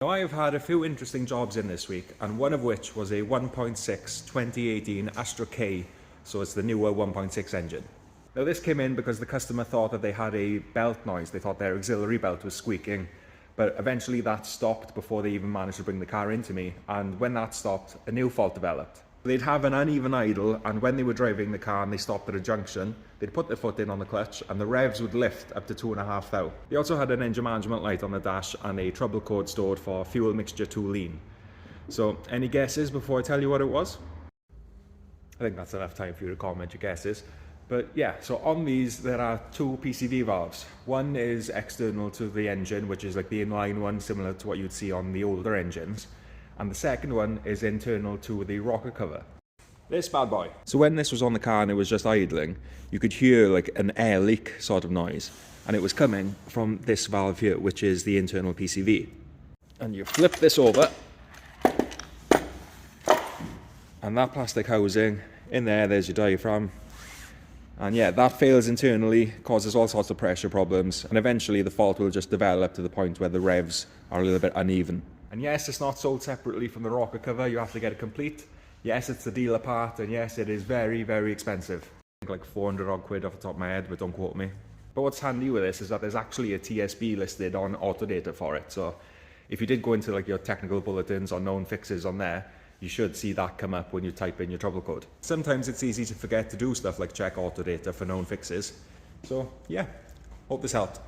Now I have had a few interesting jobs in this week, and one of which was a 1.6 2018 Astra K, so it's the newer 1.6 engine. Now this came in because the customer thought that they had a belt noise. They thought their auxiliary belt was squeaking, but eventually that stopped before they even managed to bring the car into me, and when that stopped, a new fault developed. They'd have an uneven idle, and when they were driving the car and they stopped at a junction, they'd put their foot in on the clutch and the revs would lift up to 2.5 thou. They also had an engine management light on the dash and a trouble code stored for fuel mixture too lean. So any guesses before I tell you what it was? I think that's enough time for you to comment your guesses. But yeah, so on these there are two PCV valves. One is external to the engine, which is like the inline one, similar to what you'd see on the older engines. And the second one is internal to the rocker cover. This bad boy. So when this was on the car and it was just idling, you could hear like an air leak sort of noise. And it was coming from this valve here, which is the internal PCV. And you flip this over. And that plastic housing, in there's your diaphragm. And yeah, that fails internally, causes all sorts of pressure problems, and eventually the fault will just develop to the point where the revs are a little bit uneven. And yes, it's not sold separately from the rocker cover, you have to get it complete. Yes, it's the dealer part, and yes, it is very, very expensive. I think like 400 odd quid off the top of my head, but don't quote me. But what's handy with this is that there's actually a TSB listed on Autodata for it, so if you did go into like your technical bulletins or known fixes on there, you should see that come up when you type in your trouble code. Sometimes it's easy to forget to do stuff like check Autodata for known fixes. So yeah, hope this helped.